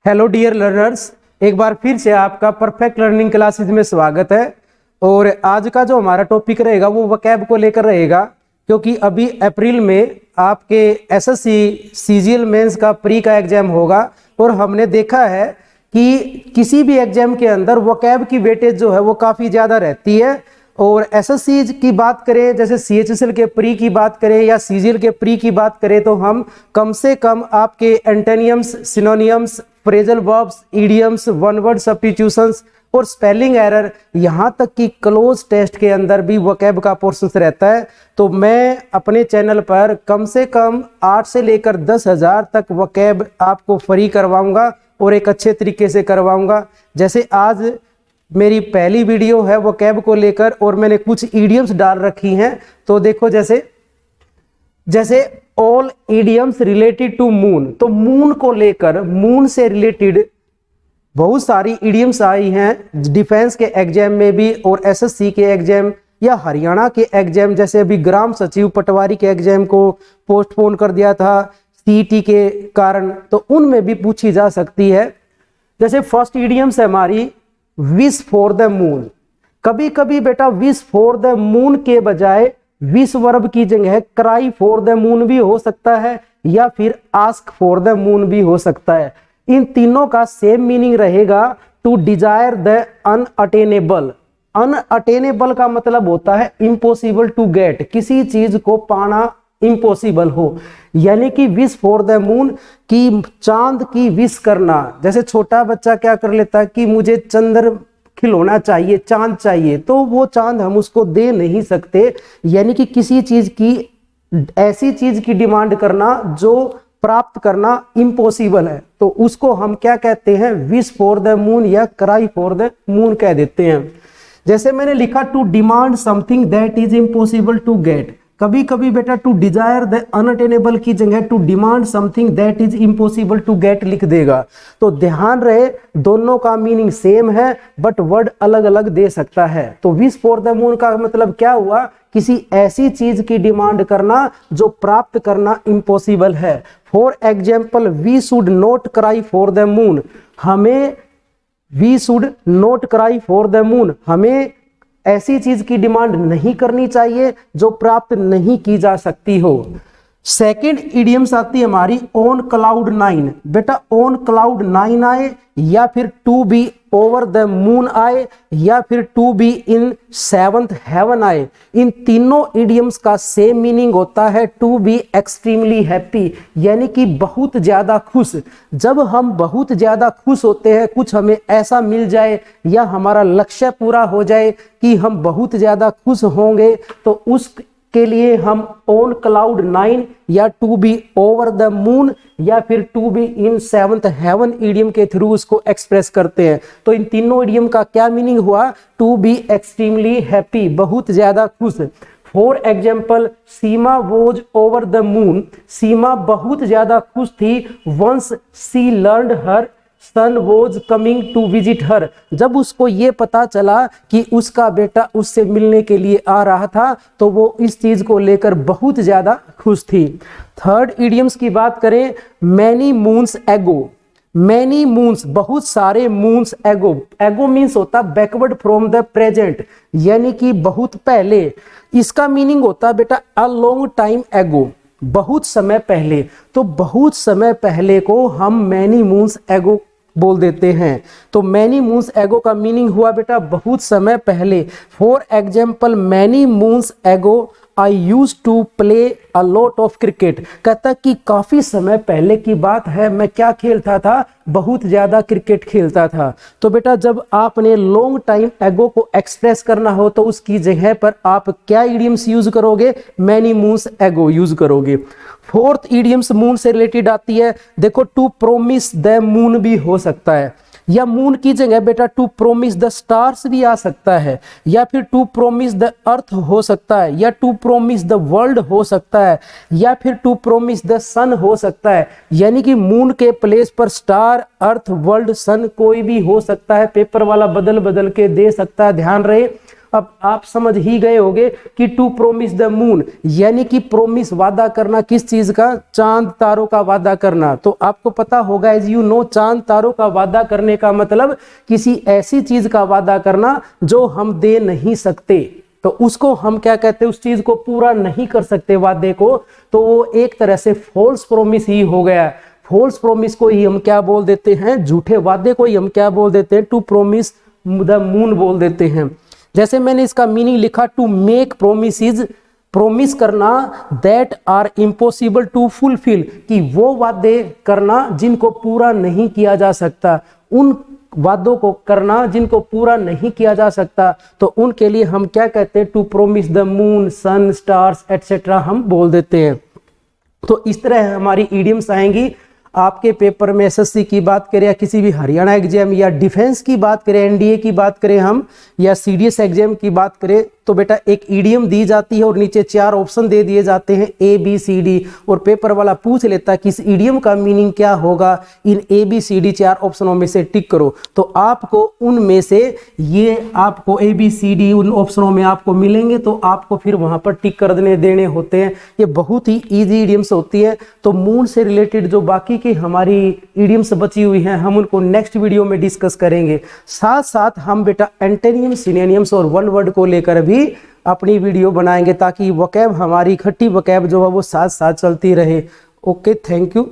Hello dear learners, एक बार फिर से आपका परफेक्ट लर्निंग क्लासेस में स्वागत है। और आज का जो हमारा टॉपिक रहेगा वो वोकैब को लेकर रहेगा, क्योंकि अभी अप्रैल में आपके एसएससी सीजीएल मेंस का प्री का एग्जाम होगा। और हमने देखा है कि किसी भी एग्जाम के अंदर वोकैब की वेटेज जो है वो काफ़ी ज़्यादा रहती है। और एसएससी की बात करें, जैसे सीएचएसएल के प्री की बात करें या सीजीएल के प्री की बात करें, तो हम कम से कम आपके एंटोनियम्स, synonyms, phrasal verbs, idioms, one word substitutions और स्पेलिंग एरर, यहाँ तक कि क्लोज टेस्ट के अंदर भी वोकैब का पोर्शन रहता है। तो मैं अपने चैनल पर कम से कम 8 से लेकर 10,000 तक वोकैब आपको फ्री करवाऊंगा और एक अच्छे तरीके से करवाऊंगा। जैसे आज मेरी पहली वीडियो है वोकैब को लेकर और मैंने कुछ इडियम्स डाल रखी हैं। तो देखो, जैसे all idioms related to moon, तो मून को लेकर, मून से रिलेटेड बहुत सारी इडियम्स आई हैं डिफेंस के एग्जाम में भी और एसएससी के एग्जाम या हरियाणा के एग्जाम, जैसे अभी ग्राम सचिव पटवारी के एग्जाम को पोस्टपोन कर दिया था सीईटी के कारण, तो उनमें भी पूछी जा सकती है। जैसे फर्स्ट इडियम्स है हमारी विश फॉर द मून। कभी कभी बेटा विश फॉर द मून के बजाय विश वर्ब की जगह क्राई फॉर द मून भी हो सकता है या फिर आस्क फॉर द मून भी हो सकता है। इन तीनों का सेम मीनिंग रहेगा, to desire the unattainable. Unattainable का मतलब होता है इम्पॉसिबल टू गेट, किसी चीज को पाना इम्पॉसिबल हो। यानी कि विश फॉर द मून की चांद की विश करना। जैसे छोटा बच्चा क्या कर लेता है कि मुझे चंद्र खिलौना चाहिए, चांद चाहिए, तो वो चांद हम उसको दे नहीं सकते। यानी कि किसी चीज की, ऐसी चीज की डिमांड करना जो प्राप्त करना इम्पॉसिबल है, तो उसको हम क्या कहते हैं, विश फॉर द मून या क्राई फॉर द मून कह देते हैं। जैसे मैंने लिखा to demand something that is impossible to get. कभी कभी बेटा टू डिजायर द अनअटेनेबल की जगह to demand something that is impossible to get लिख देगा। तो ध्यान रहे, दोनों का मीनिंग सेम है बट वर्ड अलग अलग दे सकता है। तो विश फॉर द मून का मतलब क्या हुआ, किसी ऐसी चीज की डिमांड करना जो प्राप्त करना इम्पॉसिबल है। For example, we should not cry for the moon. We should not cry for the moon, हमें ऐसी चीज की डिमांड नहीं करनी चाहिए जो प्राप्त नहीं की जा सकती हो। सेकेंड इडियम्स आती है हमारी ऑन क्लाउड 9। बेटा ऑन क्लाउड 9 आए या फिर to be over the moon आए या फिर to be in 7th haven आए, इन तीनों इडियम्स का सेम मीनिंग होता है टू बी एक्सट्रीमली हैप्पी, यानी कि बहुत ज्यादा खुश। जब हम बहुत ज्यादा खुश होते हैं, कुछ हमें ऐसा मिल जाए या हमारा लक्ष्य पूरा हो जाए कि हम बहुत ज्यादा खुश होंगे, तो उस के लिए हम ऑन क्लाउड 9 या to be over the moon या फिर to be in 7th heaven idiom के थ्रू उसको एक्सप्रेस करते हैं। तो इन तीनों इडियम का क्या मीनिंग हुआ, टू बी एक्सट्रीमली हैप्पी, बहुत ज्यादा खुश। For example, Seema was over the moon. Seema बहुत ज्यादा खुश थी once she learned her son was coming to visit her. जब उसको ये पता चला कि उसका बेटा उससे मिलने के लिए आ रहा था, तो वो इस चीज को लेकर बहुत ज्यादा खुश थी। थर्ड इडियम्स की बात करें, मैनी मून्स एगो। मैनी मून्स, बहुत सारे मून्स एगो। एगो मीन्स होता बैकवर्ड फ्रॉम द प्रेजेंट, यानी कि बहुत पहले। इसका मीनिंग होता बेटा अ लॉन्ग टाइम एगो, बहुत समय पहले। तो बहुत समय पहले को हम मैनी मून्स एगो बोल देते हैं। तो मैनी मून्स एगो का मीनिंग हुआ बेटा बहुत समय पहले। For example, many moons ago I used to play a lot of cricket. कहता कि काफी समय पहले की बात है, मैं क्या खेलता था, बहुत ज्यादा क्रिकेट खेलता था। तो बेटा जब आपने लॉन्ग टाइम एगो को एक्सप्रेस करना हो तो उसकी जगह पर आप क्या इडियम्स यूज करोगे, मैनी मून्स एगो यूज करोगे। फोर्थ इडियम्स मून से रिलेटेड आती है। देखो, टू प्रोमिस द मून भी हो सकता है, या मून की जगह बेटा टू प्रोमिस द स्टार्स भी आ सकता है, या फिर टू प्रोमिस द अर्थ हो सकता है, या टू प्रोमिस द वर्ल्ड हो सकता है, या फिर टू प्रोमिस द सन हो सकता है। यानी कि मून के प्लेस पर स्टार, अर्थ, वर्ल्ड, सन कोई भी हो सकता है। पेपर वाला बदल बदल के दे सकता है, ध्यान रहे। अब आप समझ ही गए होंगे कि टू प्रोमिस द मून यानी कि प्रोमिस वादा करना किस चीज का, चांद तारों का वादा करना। तो आपको पता होगा एज यू नो चांद तारों का वादा करने का मतलब किसी ऐसी चीज का वादा करना जो हम दे नहीं सकते, तो उसको हम क्या कहते हैं, उस चीज को पूरा नहीं कर सकते वादे को, तो वो एक तरह से फॉल्स प्रोमिस ही हो गया। फॉल्स प्रोमिस को ही हम क्या बोल देते हैं, झूठे वादे को ही हम क्या बोल देते हैं, टू प्रोमिस द मून बोल देते हैं। जैसे मैंने इसका मीनिंग लिखा, टू मेक प्रोमिसेस, प्रोमिस करना that are impossible to fulfil, कि वो वादे करना जिनको पूरा नहीं किया जा सकता, उन वादों को करना जिनको पूरा नहीं किया जा सकता, तो उनके लिए हम क्या कहते हैं, to promise the moon, sun, stars et cetera हम बोल देते हैं। तो इस तरह हमारी इडियम्स आएंगी। आपके पेपर में एसएससी की बात करें या किसी भी हरियाणा एग्जाम या डिफेंस की बात करें, एनडीए की बात करें हम, या सीडीएस एग्जाम की बात करें, तो बेटा एक ईडीएम दी जाती है और नीचे 4 ऑप्शन दे दिए जाते हैं ए बी सी डी, और पेपर वाला पूछ लेता है कि इस ईडीएम का मीनिंग क्या होगा, इन ए बी सी डी 4 ऑप्शनों में से टिक करो। तो आपको उनमें से ये आपको ए बी सी डी उन ऑप्शनों में आपको मिलेंगे, तो आपको फिर वहां पर टिक कर देने होते हैं। ये बहुत ही ईजी ईडीएम्स होती है। तो मून से रिलेटेड जो बाकी की हमारी ईडीएम्स बची हुई हैं, हम उनको नेक्स्ट वीडियो में डिस्कस करेंगे। साथ साथ हम बेटा एंटोनियम, सिनोनिम्स और वन वर्ड को लेकर भी अपनी वीडियो बनाएंगे, ताकि वोकैब हमारी इकट्ठी वोकैब जो है वो साथ साथ चलती रहे। Okay, thank you.